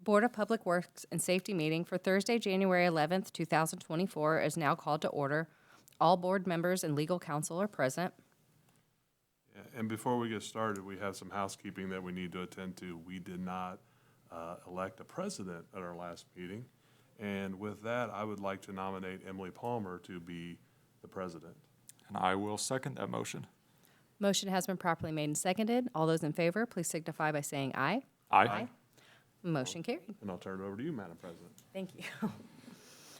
Board of Public Works and Safety meeting for Thursday, January 11th, 2024 is now called to order. All board members and legal counsel are present. And before we get started, we have some housekeeping that we need to attend to. We did not elect a president at our last meeting. And with that, I would like to nominate Emily Palmer to be the president. And I will second that motion. Motion has been properly made and seconded. All those in favor, please signify by saying aye. Aye. Motion carried. And I'll turn it over to you, Madam President. Thank you.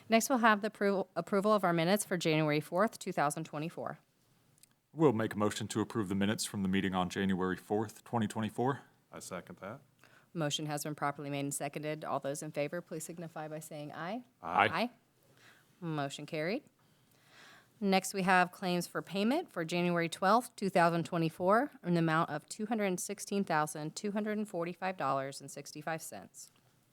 Next, we'll have the approval of our minutes for January 4th, 2024. We'll make a motion to approve the minutes from the meeting on January 4th, 2024. I second that. Motion has been properly made and seconded. All those in favor, please signify by saying aye. Aye. Motion carried. Next, we have claims for payment for January 12th, 2024, in the amount of $216,245.65.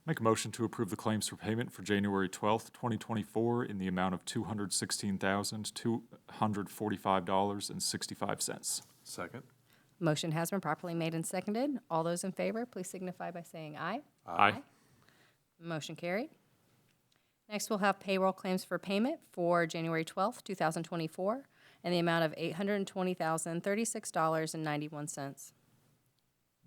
Make a motion to approve the claims for payment for January 12th, 2024 in the amount of $216,245.65. Second. Motion has been properly made and seconded. All those in favor, please signify by saying aye. Aye. Motion carried. Next, we'll have payroll claims for payment for January 12th, 2024, in the amount of $820,036.91.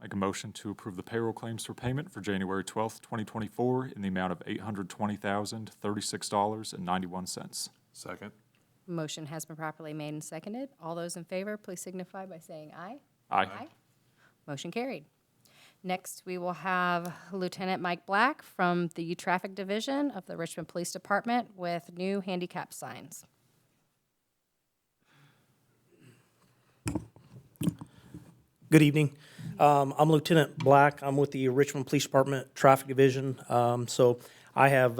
Make a motion to approve the payroll claims for payment for January 12th, 2024 in the amount of $820,036.91. Second. Motion has been properly made and seconded. All those in favor, please signify by saying aye. Aye. Motion carried. Next, we will have Lieutenant Mike Black from the Traffic Division of the Richmond Police Department with new handicap signs. Good evening. I'm Lieutenant Black. I'm with the Richmond Police Department Traffic Division. So I have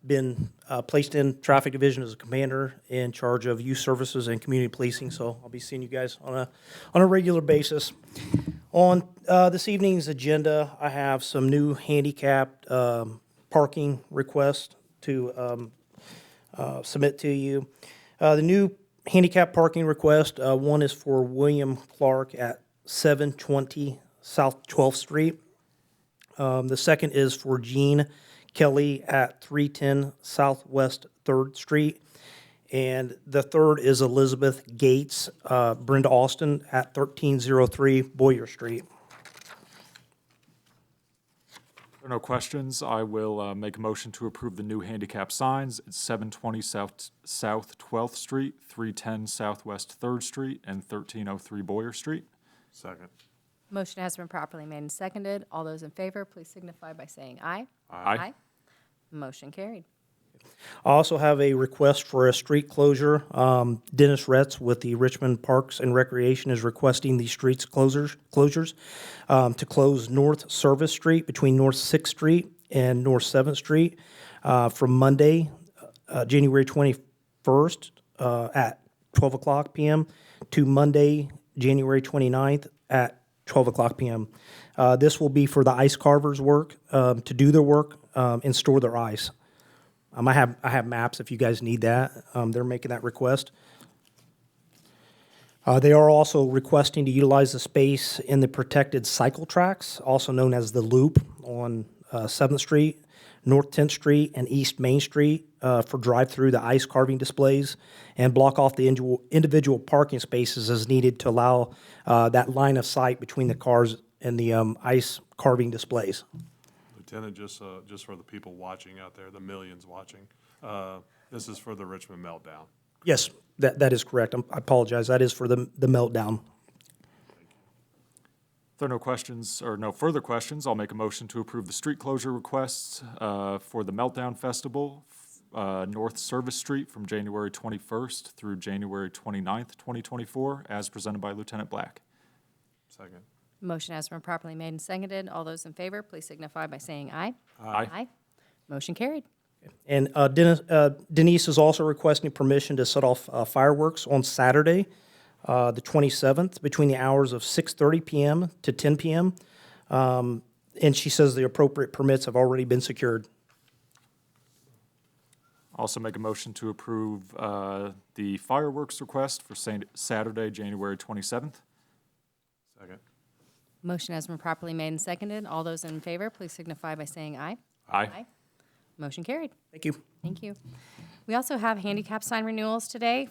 been placed in Traffic Division as a commander in charge of youth services and community policing. So I'll be seeing you guys on a regular basis. On this evening's agenda, I have some new handicapped parking requests to submit to you. The new handicap parking request, one is for William Clark at 720 South 12th Street. The second is for Gene Kelly at 310 Southwest 3rd Street. And the third is Elizabeth Gates, Brenda Austin at 1303 Boyer Street. If there are no questions, I will make a motion to approve the new handicap signs at 720 South 12th Street, 310 Southwest 3rd Street, and 1303 Boyer Street. Second. Motion has been properly made and seconded. All those in favor, please signify by saying aye. Aye. Motion carried. I also have a request for a street closure. Dennis Retz with the Richmond Parks and Recreation is requesting the streets closures to close North Service Street between North 6th Street and North 7th Street from Monday, January 21st at 12 o'clock p.m. to Monday, January 29th at 12 o'clock p.m. This will be for the ice carvers' work to do their work and store their ice. I have maps if you guys need that. They're making that request. They are also requesting to utilize the space in the protected cycle tracks, also known as the Loop, on 7th Street, North 10th Street, and East Main Street for drive-through the ice carving displays, and block off the individual parking spaces as needed to allow that line of sight between the cars and the ice carving displays. Lieutenant, just for the people watching out there, the millions watching, this is for the Richmond meltdown. Yes, that is correct. I apologize. That is for the meltdown. If there are no questions or no further questions, I'll make a motion to approve the street closure requests for the Meltdown Festival, North Service Street from January 21st through January 29th, 2024, as presented by Lieutenant Black. Second. Motion has been properly made and seconded. All those in favor, please signify by saying aye. Aye. Motion carried. And Denise is also requesting permission to set off fireworks on Saturday, the 27th, between the hours of 6:30 p.m. to 10 p.m. And she says the appropriate permits have already been secured. Also make a motion to approve the fireworks request for Saturday, January 27th. Second. Motion has been properly made and seconded. All those in favor, please signify by saying aye. Aye. Motion carried. Thank you. Thank you. We also have handicap sign renewals today.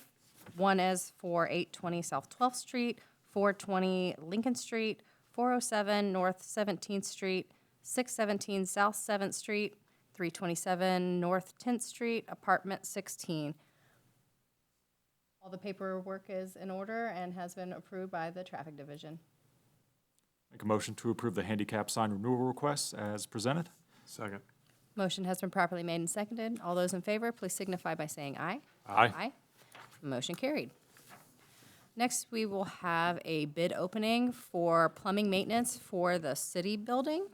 One is for 820 South 12th Street, 420 Lincoln Street, 407 North 17th Street, 617 South 7th Street, 327 North 10th Street, apartment 16. All the paperwork is in order and has been approved by the traffic division. Make a motion to approve the handicap sign renewal requests as presented. Second. Motion has been properly made and seconded. All those in favor, please signify by saying aye. Aye. Motion carried. Next, we will have a bid opening for plumbing maintenance for the city building.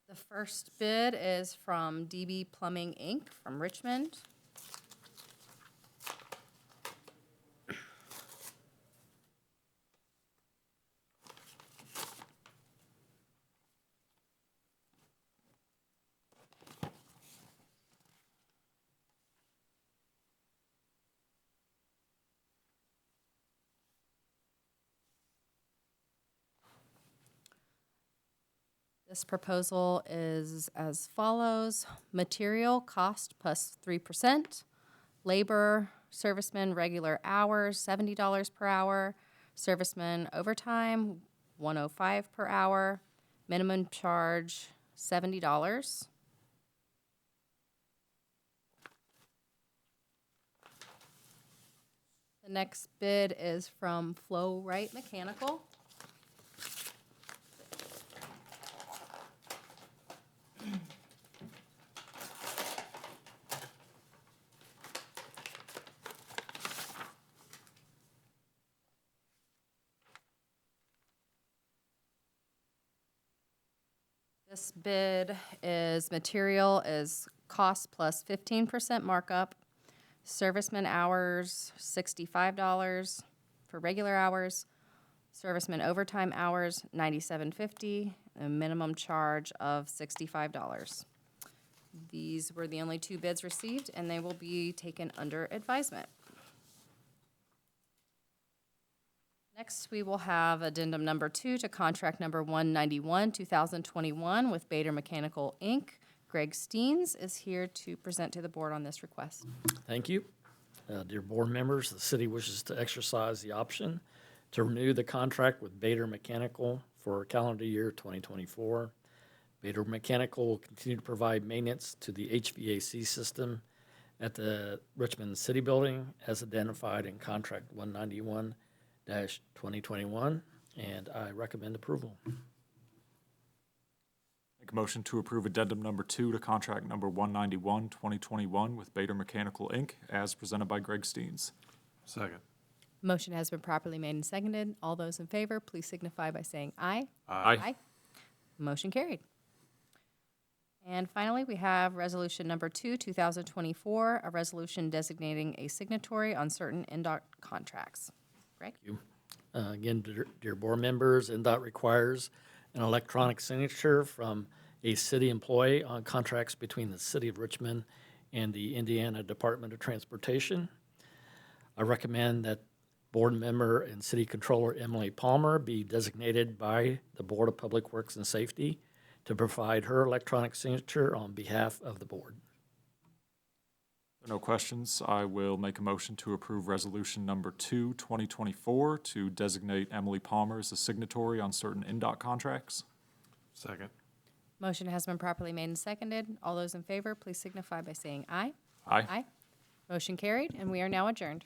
The first bid is from DB Plumbing, Inc. from Richmond. This proposal is as follows: material cost plus 3%, labor, serviceman regular hours, $70 per hour, serviceman overtime, $105 per hour, minimum charge, $70. The next bid is from Flow Right Mechanical. This bid is material is cost plus 15% markup, serviceman hours $65 for regular hours, serviceman overtime hours $97.50, a minimum charge of $65. These were the only two bids received, and they will be taken under advisement. Next, we will have addendum number 2 to contract number 191, 2021 with Bader Mechanical, Inc. Greg Steens is here to present to the board on this request. Thank you. Dear board members, the city wishes to exercise the option to renew the contract with Bader Mechanical for calendar year 2024. Bader Mechanical will continue to provide maintenance to the HVAC system at the Richmond City Building as identified in contract 191-2021, and I recommend approval. Make a motion to approve addendum number 2 to contract number 191, 2021 with Bader Mechanical, Inc., as presented by Greg Steens. Second. Motion has been properly made and seconded. All those in favor, please signify by saying aye. Aye. Motion carried. And finally, we have resolution number 2, 2024, a resolution designating a signatory on certain NDOT contracts. Greg? Again, dear board members, NDOT requires an electronic signature from a city employee on contracts between the City of Richmond and the Indiana Department of Transportation. I recommend that board member and city controller Emily Palmer be designated by the Board of Public Works and Safety to provide her electronic signature on behalf of the board. If there are no questions, I will make a motion to approve resolution number 2, 2024, to designate Emily Palmer as a signatory on certain NDOT contracts. Second. Motion has been properly made and seconded. All those in favor, please signify by saying aye. Aye. Motion carried, and we are now adjourned.